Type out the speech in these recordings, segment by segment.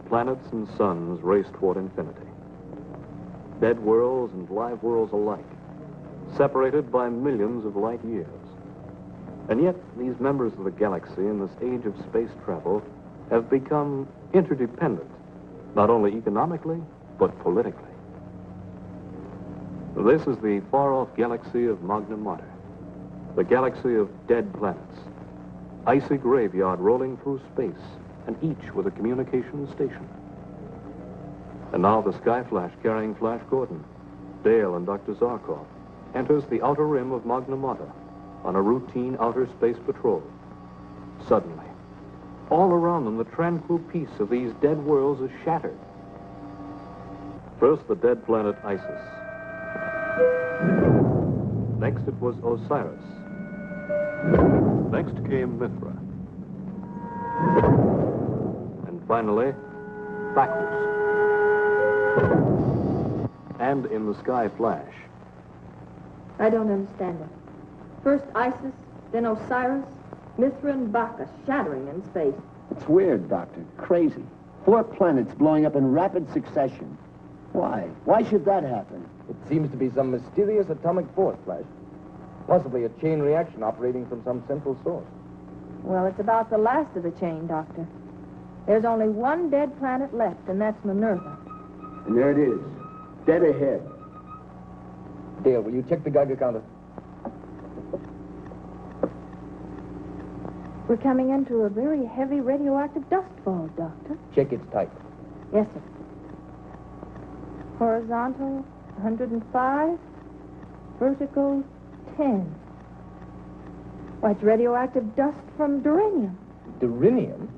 Planets and suns race toward infinity. Dead worlds and live worlds alike, separated by millions of light years. And yet, these members of the galaxy in this age of space travel have become interdependent, not only economically, but politically. This is the far-off galaxy of Magna Mater, the galaxy of dead planets, icy graveyard rolling through space, and each with a communications station. And now the Skyflash carrying Flash Gordon, Dale and Dr. Zarkov, enters the outer rim of Magna Mater on a routine outer space patrol. Suddenly, all around them, the tranquil peace of these dead worlds is shattered. First, the dead planet Isis. Next, it was Osiris. Next came Mithra. Finally, Bacchus. And in the Sky Flash. I don't understand it. First Isis, then Osiris, Mithra and Bacchus shattering in space. It's weird, Doctor. Crazy. 4 planets blowing up in rapid succession. Why? Why should that happen? It seems to be some mysterious atomic force, Flash. Possibly a chain reaction operating from some central source. Well, it's about the last of the chain, Doctor. There's only one dead planet left, and that's Minerva. And there it is, dead ahead. Dale, will you check the Geiger counter? We're coming into a very heavy radioactive dust fall, Doctor. Check its type. Yes, sir. Horizontal, 105. Vertical, 10. Why, it's radioactive dust from Duranium. Duranium?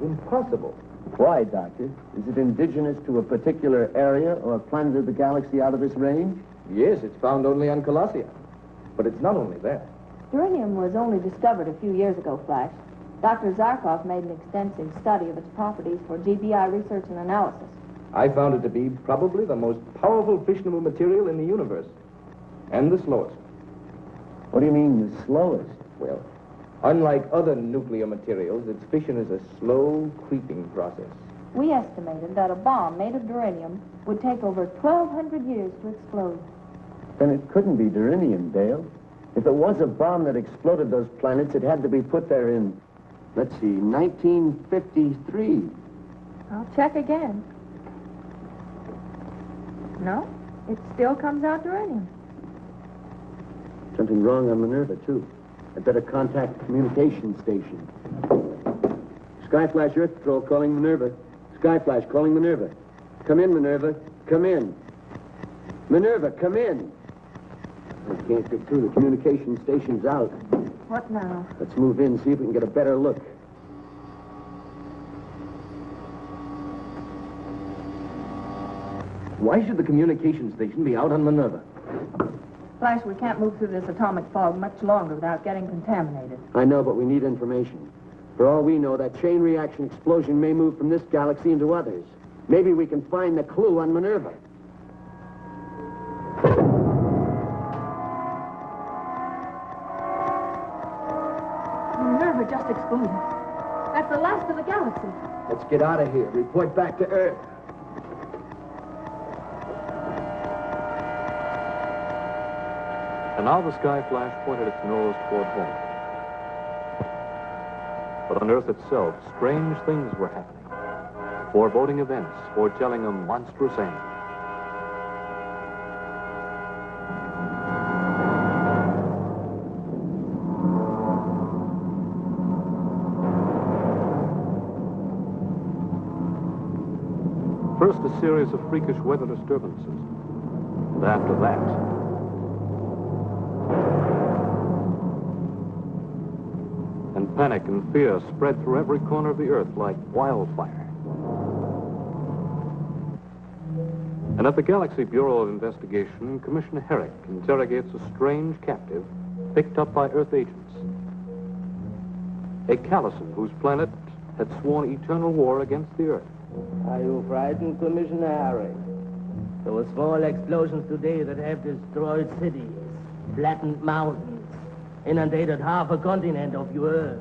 Impossible. Why, Doctor? Is it indigenous to a particular area or planet of the galaxy out of this range? Yes, it's found only on Colossia. But it's not only there. Duranium was only discovered a few years ago, Flash. Dr. Zarkov made an extensive study of its properties for GBI research and analysis. I found it to be probably the most powerful fissionable material in the universe. And the slowest. What do you mean, the slowest? Well, unlike other nuclear materials, its fission is a slow, creeping process. We estimated that a bomb made of duranium would take over 1,200 years to explode. Then it couldn't be duranium, Dale. If it was a bomb that exploded those planets, it had to be put there in, let's see, 1953. I'll check again. No, it still comes out duranium. Something wrong on Minerva, too. I'd better contact the communication station. Skyflash Earth Patrol calling Minerva. Skyflash calling Minerva. Come in, Minerva. Come in. Minerva, come in. I can't get through. The communication station's out. What now? Let's move in, see if we can get a better look. Why should the communication station be out on Minerva? Flash, we can't move through this atomic fog much longer without getting contaminated. I know, but we need information. For all we know, that chain reaction explosion may move from this galaxy into others. Maybe we can find the clue on Minerva. Minerva just exploded. That's the last of the galaxy. Let's get out of here. Report back to Earth. And now the Sky Flash pointed its nose toward home. But on Earth itself, strange things were happening. Foreboding events foretelling a monstrous end. First, a series of freakish weather disturbances. And after that, and panic and fear spread through every corner of the earth like wildfire. And at the Galaxy Bureau of Investigation, Commissioner Herrick interrogates a strange captive picked up by Earth agents. A Callison whose planet had sworn eternal war against the Earth. Are you frightened, Commissioner Herrick? Those small explosions today that have destroyed cities, flattened mountains, inundated half a continent of your Earth.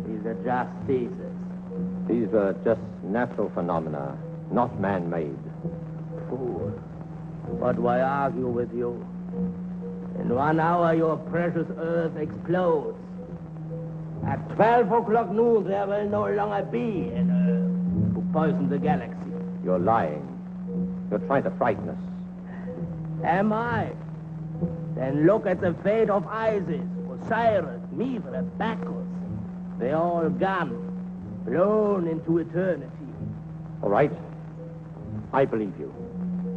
These are just stasis. These were just natural phenomena, not man-made. Fool. But why argue with you? In 1 hour, your precious Earth explodes. At 12 o'clock noon, there will no longer be an Earth to poison the galaxy. You're lying. You're trying to frighten us. Am I? Then look at the fate of Isis, Osiris, Mithra, Bacchus. They're all gone, blown into eternity. All right. I believe you.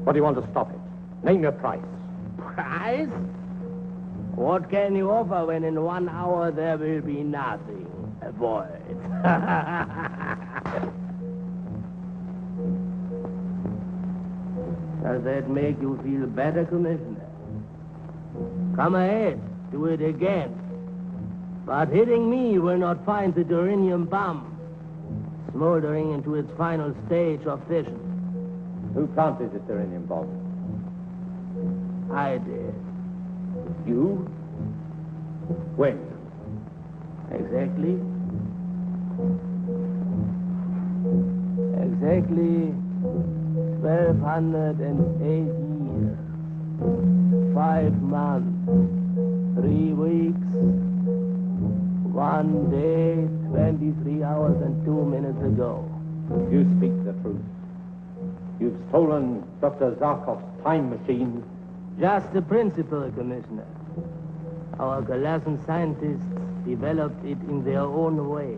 What do you want to stop it? Name your price. Price? What can you offer when in 1 hour there will be nothing? A void. Does that make you feel better, Commissioner? Come ahead. Do it again. But hitting me will not find the uranium bomb smoldering into its final stage of fission. Who planted this uranium bomb? I did. You? When? Exactly 1,208 years. 5 months. 3 weeks. 1 day, 23 hours and 2 minutes ago. You speak the truth. You've stolen Dr. Zarkov's time machine. Just the principle, Commissioner. Our Galassan scientists developed it in their own way.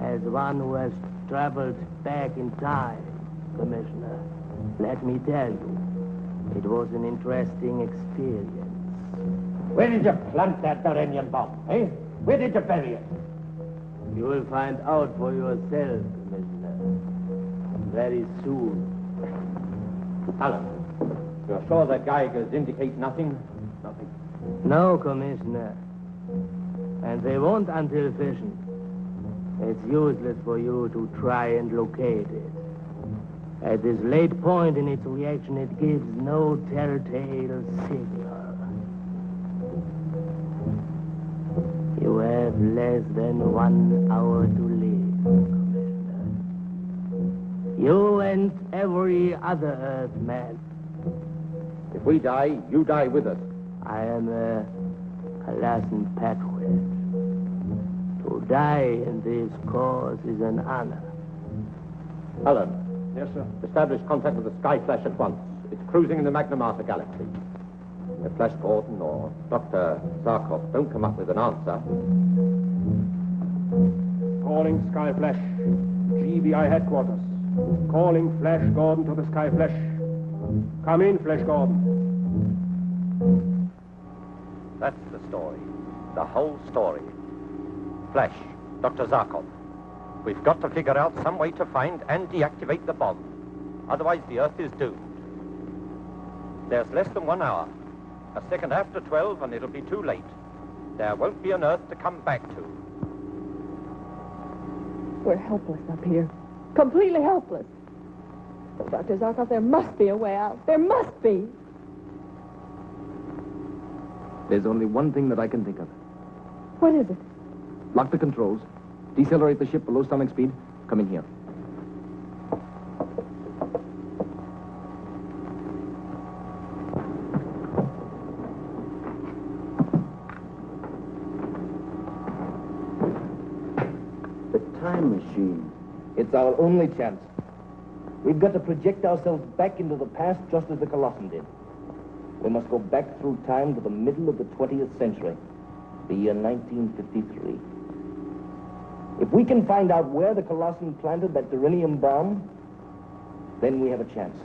As one who has traveled back in time, Commissioner, let me tell you, it was an interesting experience. Where did you plant that uranium bomb, eh? Where did you bury it? You will find out for yourself, Commissioner. Very soon. Alan, you're sure the Geigers indicate nothing? Nothing. No, Commissioner. And they won't until fission. It's useless for you to try and locate it. At this late point in its reaction, it gives no telltale signal. You have less than 1 hour to live, Commissioner. You and every other Earthman. If we die, you die with us. I am a Galassan patriot. To die in this cause is an honor. Alan. Yes, sir. Establish contact with the Skyflash at once. It's cruising in the Magna Mater galaxy. If Flash Gordon or Dr. Zarkov don't come up with an answer... Calling Skyflash. GBI headquarters. Calling Flash Gordon to the Skyflash. Come in, Flash Gordon. That's the story. The whole story. Flash, Dr. Zarkov. We've got to figure out some way to find and deactivate the bomb. Otherwise, the Earth is doomed. There's less than 1 hour. A second after 12, and it'll be too late. There won't be an Earth to come back to. We're helpless up here. Completely helpless. Oh, Dr. Zarkov, there must be a way out. There must be. There's only one thing that I can think of. What is it? Lock the controls. Decelerate the ship below sonic speed. Come in here. The time machine. It's our only chance. We've got to project ourselves back into the past just as the Colossan did. We must go back through time to the middle of the 20th century, the year 1953. If we can find out where the Colossan planted that uranium bomb, then we have a chance.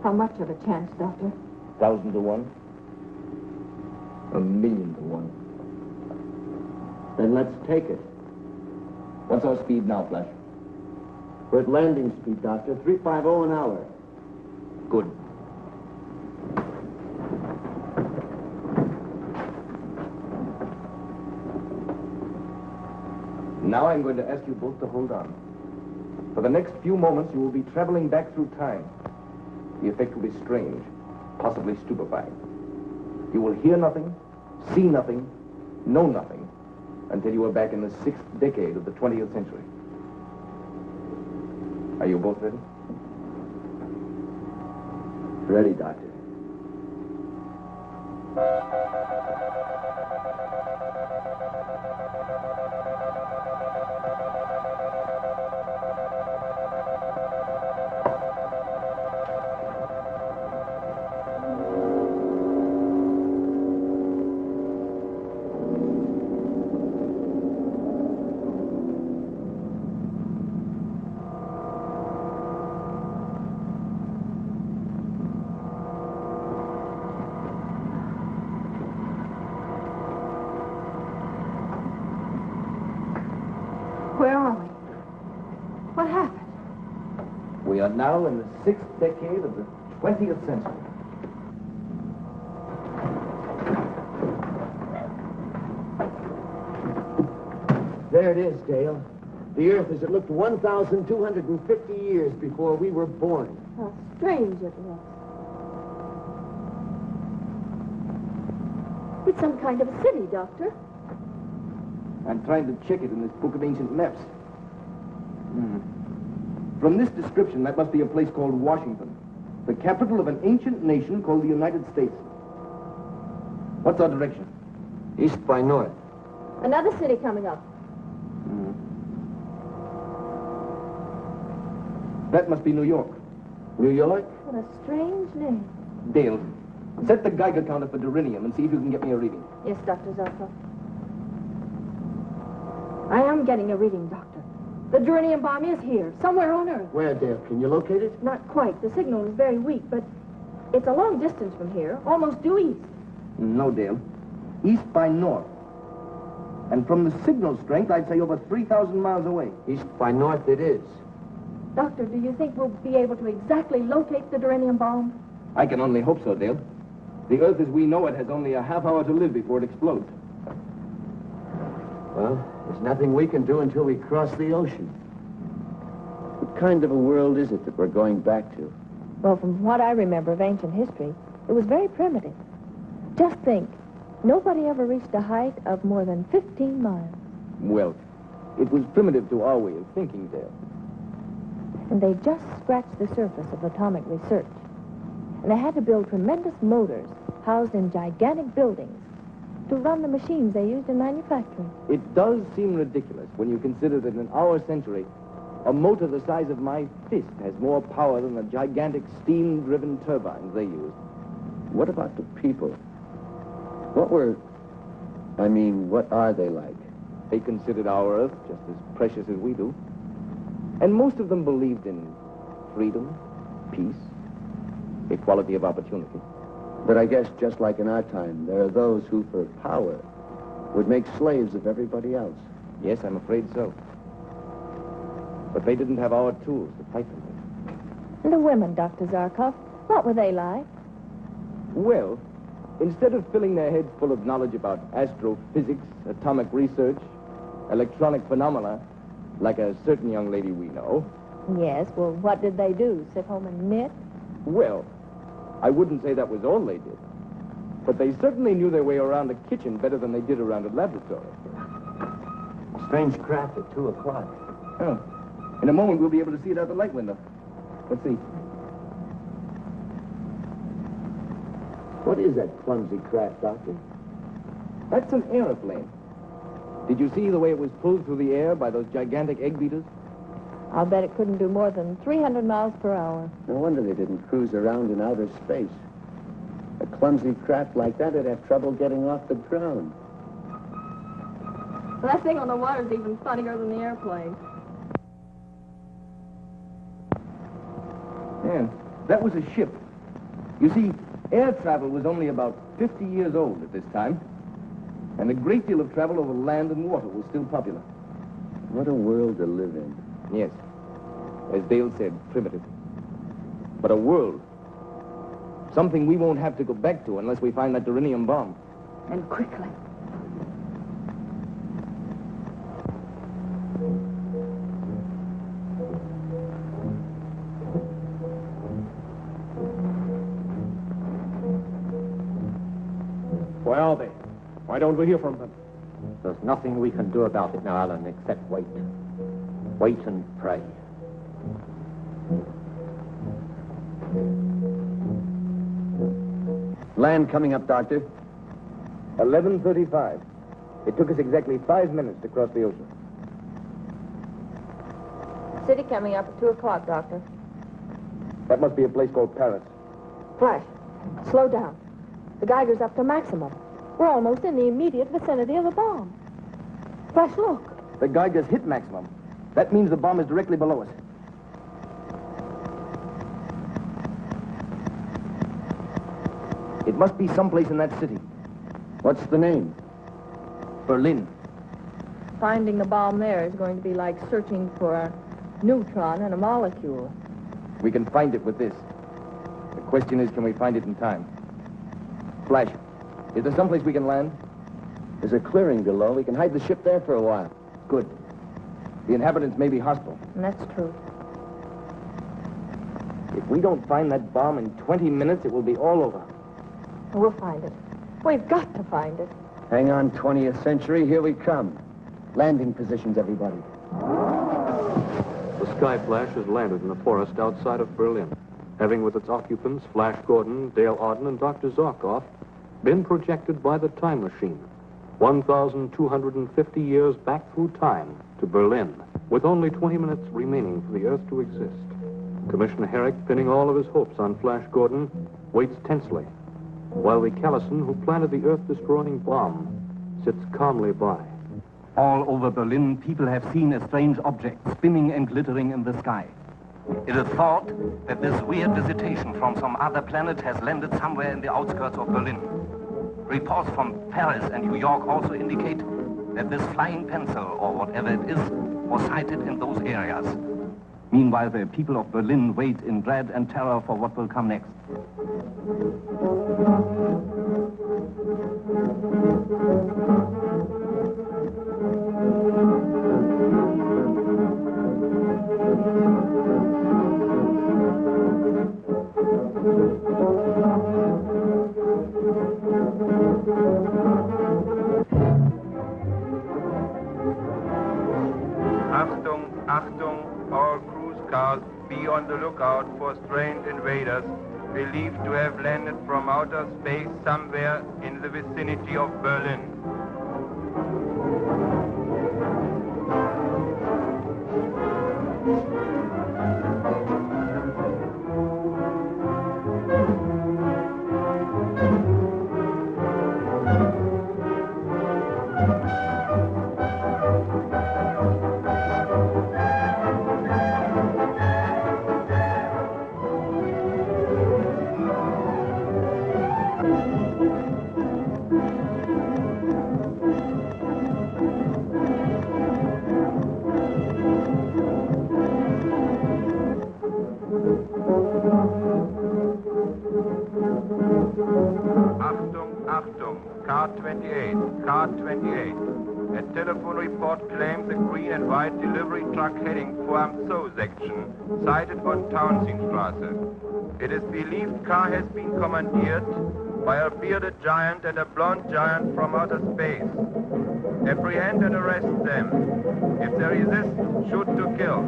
How much of a chance, Doctor? 1,000 to 1. 1,000,000 to 1. Then let's take it. What's our speed now, Flash? We're at landing speed, Doctor. 350 an hour. Good. Now I'm going to ask you both to hold on. For the next few moments, you will be traveling back through time. The effect will be strange, possibly stupefying. You will hear nothing, see nothing, know nothing, until you are back in the 6th decade of the 20th century. Are you both ready? Ready, Doctor. Where are we? What happened? We are now in the 6th decade of the 20th century. There it is, Dale. The Earth as it looked 1,250 years before we were born. How strange it looks. It's some kind of a city, Doctor. I'm trying to check it in this book of ancient maps. From this description, that must be a place called Washington, the capital of an ancient nation called the United States. What's our direction? East by north. Another city coming up. That must be New York. New York? What a strange name. Dale, set the Geiger counter for Durinium and see if you can get me a reading. Yes, Dr. Zarkov. I am getting a reading, Doctor. The Durinium bomb is here, somewhere on Earth. Where, Dale? Can you locate it? Not quite. The signal is very weak, but it's a long distance from here, almost due east. No, Dale. East by north. And from the signal strength, I'd say over 3,000 miles away. East by north it is. Doctor, do you think we'll be able to exactly locate the Durinium bomb? I can only hope so, Dale. The Earth as we know it has only a half hour to live before it explodes. Well, there's nothing we can do until we cross the ocean. What kind of a world is it that we're going back to? Well, from what I remember of ancient history, it was very primitive. Just think, nobody ever reached a height of more than 15 miles. Well, it was primitive to our way of thinking, Dale. And they just scratched the surface of atomic research. And they had to build tremendous motors housed in gigantic buildings to run the machines they used in manufacturing. It does seem ridiculous when you consider that in our century, a motor the size of my fist has more power than the gigantic steam-driven turbines they used. What about the people? What are they like? They considered our Earth just as precious as we do. And most of them believed in freedom, peace, equality of opportunity. But I guess just like in our time, there are those who, for power, would make slaves of everybody else. Yes, I'm afraid so. But they didn't have our tools to fight them with. And the women, Dr. Zarkov, what were they like? Well, instead of filling their heads full of knowledge about astrophysics, atomic research, electronic phenomena, like a certain young lady we know. Yes, well, what did they do? Sit home and knit? Well, I wouldn't say that was all they did. But they certainly knew their way around a kitchen better than they did around a laboratory. Strange craft at 2 o'clock. Oh. In a moment, we'll be able to see it out the light window. Let's see. What is that clumsy craft, Doctor? That's an aeroplane. Did you see the way it was pulled through the air by those gigantic egg beaters? I'll bet it couldn't do more than 300 miles per hour. No wonder they didn't cruise around in outer space. A clumsy craft like that would have trouble getting off the ground. Well, that thing on the water's even funnier than the airplane. Yes, that was a ship. You see, air travel was only about 50 years old at this time, and a great deal of travel over land and water was still popular. What a world to live in. Yes, as Dale said, primitive. But a world. Something we won't have to go back to unless we find that uranium bomb. And quickly. Where are they? Why don't we hear from them? There's nothing we can do about it now, Alan, except wait. Wait and pray. Land coming up, Doctor. 11:35. It took us exactly 5 minutes to cross the ocean. City coming up at 2 o'clock, Doctor. That must be a place called Paris. Flash, slow down. The Geiger's up to maximum. We're almost in the immediate vicinity of the bomb. Flash, look. The Geiger's hit maximum. That means the bomb is directly below us. It must be someplace in that city. What's the name? Berlin. Finding the bomb there is going to be like searching for a neutron in a molecule. We can find it with this. The question is, can we find it in time? Flash, is there someplace we can land? There's a clearing below. We can hide the ship there for a while. Good. The inhabitants may be hostile. And that's true. If we don't find that bomb in 20 minutes, it will be all over. We'll find it. We've got to find it. Hang on, 20th century. Here we come. Landing positions, everybody. The Sky Flash has landed in the forest outside of Berlin, having with its occupants, Flash Gordon, Dale Arden, and Dr. Zarkov, been projected by the time machine 1,250 years back through time to Berlin, with only 20 minutes remaining for the Earth to exist. Commissioner Herrick, pinning all of his hopes on Flash Gordon, waits tensely, while the Callison, who planted the Earth-destroying bomb, sits calmly by. All over Berlin, people have seen a strange object spinning and glittering in the sky. It is thought that this weird visitation from some other planet has landed somewhere in the outskirts of Berlin. Reports from Paris and New York also indicate that this flying pencil, or whatever it is, was sighted in those areas. Meanwhile, the people of Berlin wait in dread and terror for what will come next. Achtung, Achtung, all cruise cars, be on the lookout for strange invaders believed to have landed from outer space somewhere in the vicinity of Berlin. Car 28, Car 28. A telephone report claims a green and white delivery truck heading for Amso section, sighted on Townsendstrasse. It is believed car has been commandeered by a bearded giant and a blonde giant from outer space. Apprehend and arrest them. If they resist, shoot to kill.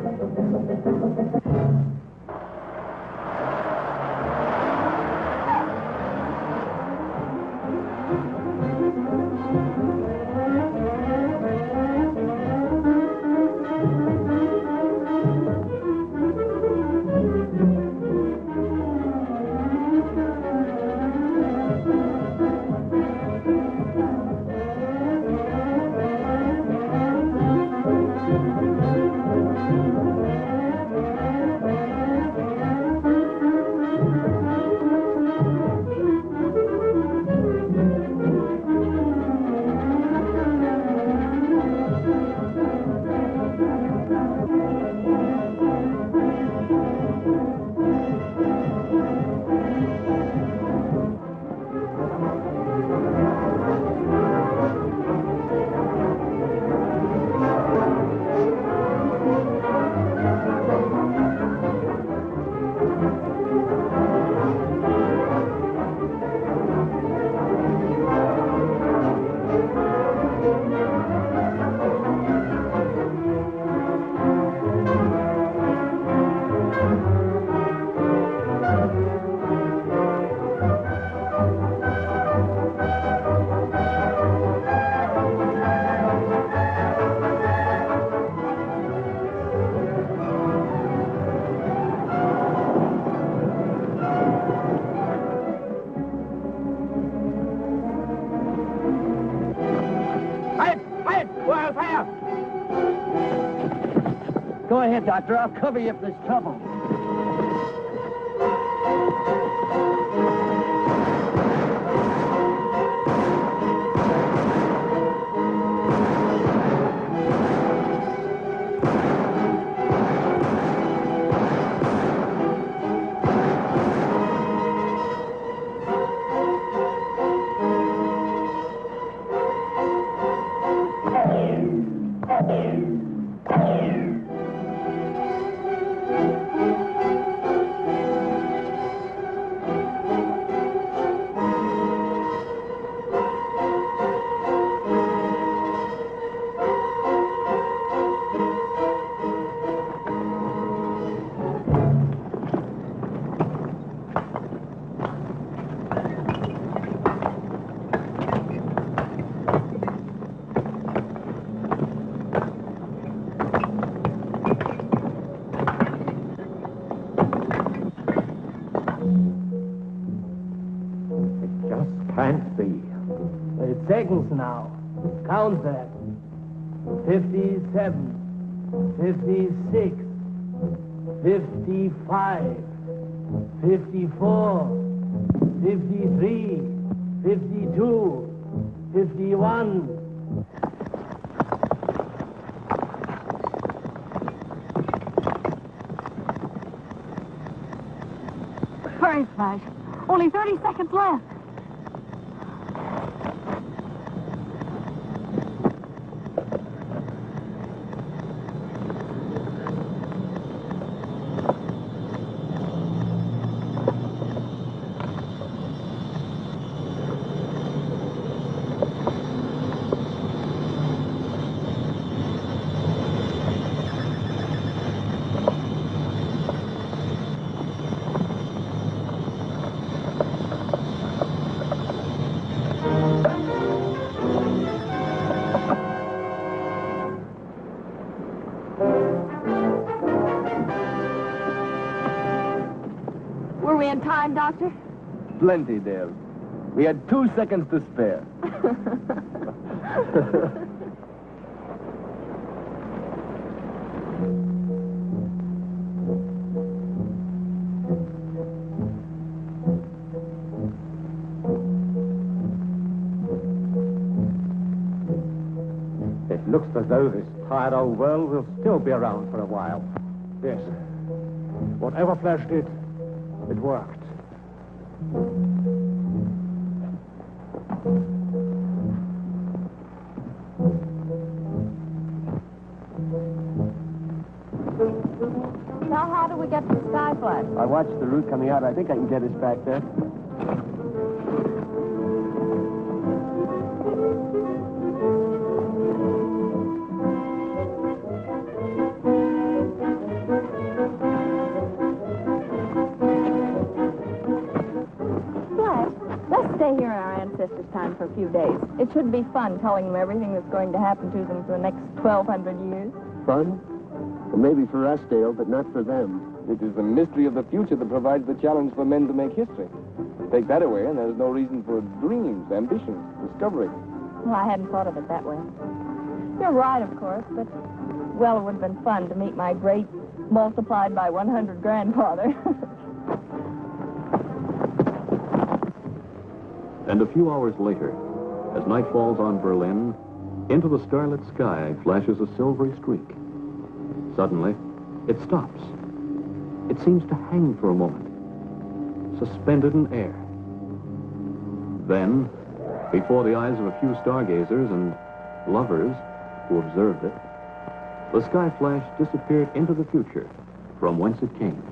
ahead, Doctor. I'll cover you if there's trouble. Seconds now. Count that. 57, 56, 55, 54, 53, 52, 51. Hurry, Flash. Only 30 seconds left. Were we in time, Doctor? Plenty, Dale. We had 2 seconds to spare. It looks as though this tired old world will still be around for a while. Yes. Whatever Flash did, it worked. Now, how do we get to the Sky Flash? I watched the route coming out. I think I can get us back there. Stay here in our ancestors' time for a few days. It should be fun telling them everything that's going to happen to them for the next 1,200 years. Fun? Well, maybe for us, Dale, but not for them. It is the mystery of the future that provides the challenge for men to make history. Take that away, and there's no reason for dreams, ambitions, discovery. Well, I hadn't thought of it that way. You're right, of course, but, well, it would have been fun to meet my great multiplied by 100 grandfather. And a few hours later, as night falls on Berlin, into the starlit sky flashes a silvery streak. Suddenly, it stops. It seems to hang for a moment, suspended in air. Then, before the eyes of a few stargazers and lovers who observed it, the sky flash disappeared into the future from whence it came.